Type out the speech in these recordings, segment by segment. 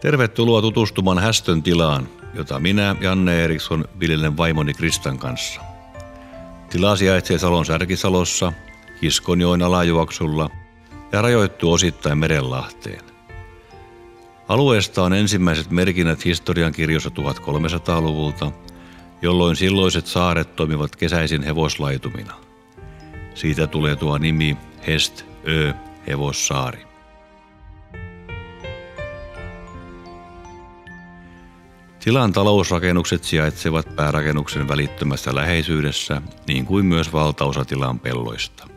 Tervetuloa tutustumaan Hästön tilaan, jota minä, Janne Eriksson, viljelen vaimoni Kristan kanssa. Tila sijaitsee Salon Särkisalossa, Kiskonjoen alajuoksulla ja rajoittuu osittain Merenlahteen. Alueesta on ensimmäiset merkinnät historiankirjoissa 1300-luvulta, jolloin silloiset saaret toimivat kesäisin hevoslaitumina. Siitä tulee tuo nimi Hestö, hevossaari. Tilan talousrakennukset sijaitsevat päärakennuksen välittömässä läheisyydessä, niin kuin myös valtaosa tilan pelloista.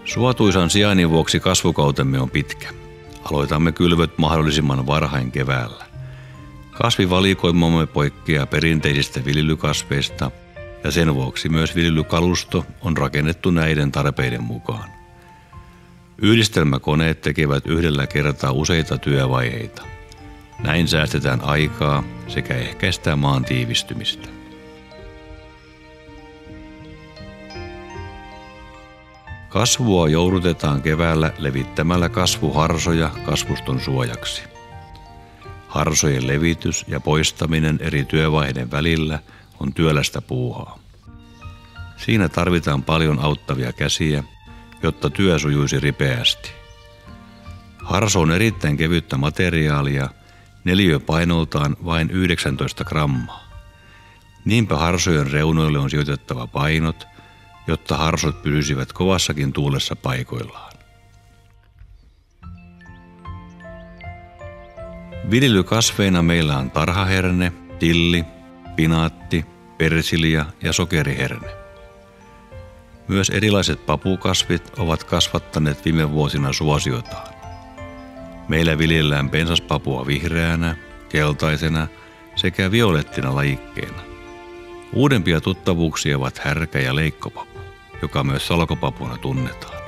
Suotuisan sijainnin vuoksi kasvukautemme on pitkä. Aloitamme kylvöt mahdollisimman varhain keväällä. Kasvivalikoimamme poikkeaa perinteisistä viljelykasveista ja sen vuoksi myös viljelykalusto on rakennettu näiden tarpeiden mukaan. Yhdistelmäkoneet tekevät yhdellä kertaa useita työvaiheita. Näin säästetään aikaa sekä ehkäistään maan tiivistymistä. Kasvua joudutetaan keväällä levittämällä kasvuharsoja kasvuston suojaksi. Harsojen levitys ja poistaminen eri työvaiheiden välillä on työlästä puuhaa. Siinä tarvitaan paljon auttavia käsiä, jotta työ sujuisi ripeästi. Harso on erittäin kevyttä materiaalia, neliöpainoltaan vain 19 grammaa. Niinpä harsojen reunoille on sijoitettava painot, jotta harsot pysyisivät kovassakin tuulessa paikoillaan. Viljelykasveina meillä on tarhaherne, tilli, pinaatti, persilja ja sokeriherne. Myös erilaiset papukasvit ovat kasvattaneet viime vuosina suosiotaan. Meillä viljellään pensaspapua vihreänä, keltaisena sekä violettina lajikkeena. Uudempia tuttavuuksia ovat härkä ja leikkopapu, joka myös salkopapuna tunnetaan.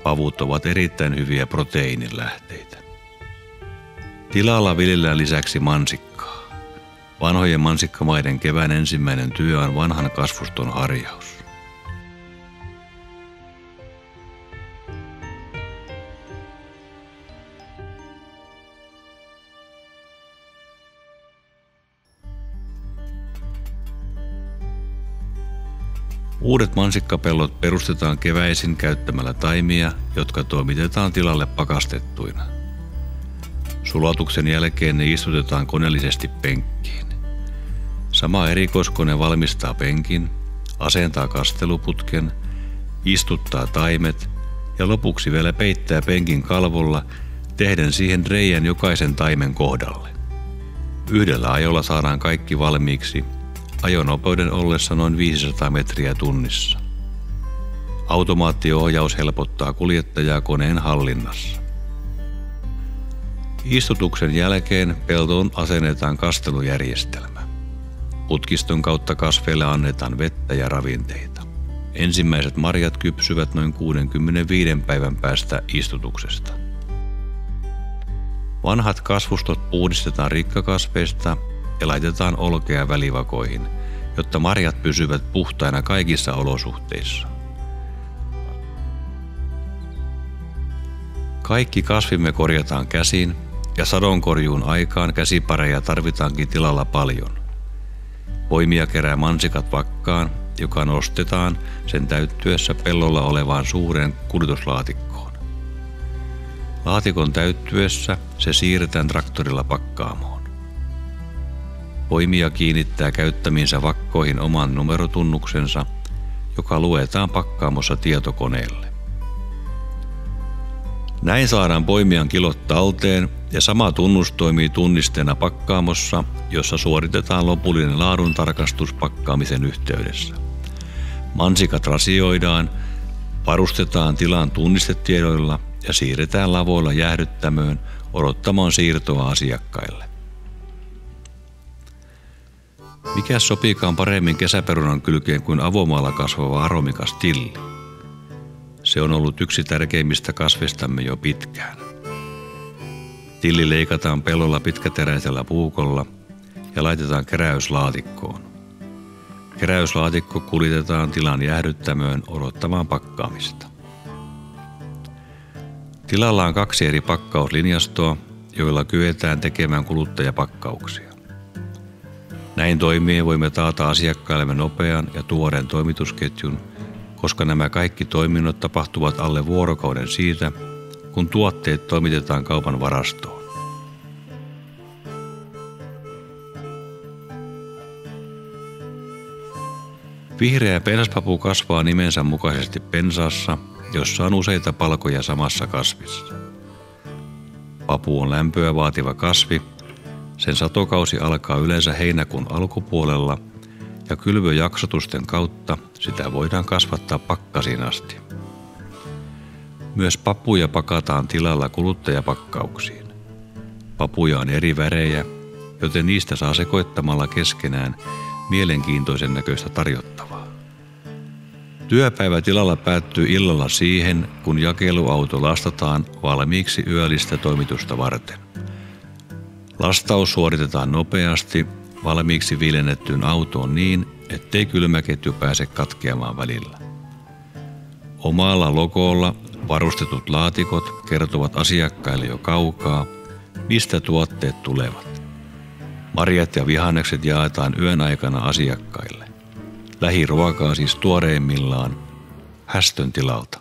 Pavut ovat erittäin hyviä proteiinilähteitä. Tilalla viljellään lisäksi mansikkaa. Vanhojen mansikkamaiden kevään ensimmäinen työ on vanhan kasvuston harjaus. Uudet mansikkapellot perustetaan keväisin käyttämällä taimia, jotka toimitetaan tilalle pakastettuina. Sulatuksen jälkeen ne istutetaan koneellisesti penkkiin. Sama erikoiskone valmistaa penkin, asentaa kasteluputken, istuttaa taimet ja lopuksi vielä peittää penkin kalvolla, tehden siihen reijän jokaisen taimen kohdalle. Yhdellä ajolla saadaan kaikki valmiiksi, ajonopeuden ollessa noin 500 metriä tunnissa. Automaattiohjaus helpottaa kuljettajaa koneen hallinnassa. Istutuksen jälkeen peltoon asennetaan kastelujärjestelmä. Putkiston kautta kasveille annetaan vettä ja ravinteita. Ensimmäiset marjat kypsyvät noin 65 päivän päästä istutuksesta. Vanhat kasvustot puhdistetaan rikkakasveista ja laitetaan olkea välivakoihin, jotta marjat pysyvät puhtaina kaikissa olosuhteissa. Kaikki kasvimme korjataan käsin ja sadonkorjuun aikaan käsipareja tarvitaankin tilalla paljon. Poimija kerää mansikat vakkaan, joka nostetaan sen täyttyessä pellolla olevaan suureen kuljetuslaatikkoon. Laatikon täyttyessä se siirretään traktorilla pakkaamoon. Poimija kiinnittää käyttämiinsä vakkoihin oman numerotunnuksensa, joka luetaan pakkaamossa tietokoneelle. Näin saadaan poimijan kilot talteen ja sama tunnus toimii tunnisteena pakkaamossa, jossa suoritetaan lopullinen laaduntarkastus pakkaamisen yhteydessä. Mansikat rasioidaan, varustetaan tilan tunnistetiedoilla ja siirretään lavoilla jäähdyttämöön odottamaan siirtoa asiakkaille. Mikä sopiikaan paremmin kesäperunan kylkeen kuin avomaalla kasvava aromikas tilli? Se on ollut yksi tärkeimmistä kasveistamme jo pitkään. Tilli leikataan pellolla pitkäteräisellä puukolla ja laitetaan keräyslaatikkoon. Keräyslaatikko kuljetetaan tilan jäähdyttämöön odottamaan pakkaamista. Tilalla on 2 eri pakkauslinjastoa, joilla kyetään tekemään kuluttajapakkauksia. Näin toimien voimme taata asiakkaillemme nopean ja tuoreen toimitusketjun, koska nämä kaikki toiminnot tapahtuvat alle vuorokauden siitä, kun tuotteet toimitetaan kaupan varastoon. Vihreä pensaspapu kasvaa nimensä mukaisesti pensaassa, jossa on useita palkoja samassa kasvissa. Papu on lämpöä vaativa kasvi. Sen satokausi alkaa yleensä heinäkuun alkupuolella ja kylvöjaksotusten kautta sitä voidaan kasvattaa pakkasiin asti. Myös papuja pakataan tilalla kuluttajapakkauksiin. Papuja on eri värejä, joten niistä saa sekoittamalla keskenään mielenkiintoisen näköistä tarjottavaa. Työpäivä tilalla päättyy illalla siihen, kun jakeluauto lastataan valmiiksi yöllistä toimitusta varten. Lastaus suoritetaan nopeasti valmiiksi viilennettyyn autoon niin, ettei kylmäketju pääse katkeamaan välillä. Omalla logolla varustetut laatikot kertovat asiakkaille jo kaukaa, mistä tuotteet tulevat. Marjat ja vihannekset jaetaan yön aikana asiakkaille. Lähiruokaa siis tuoreimmillaan Hästön tilalta.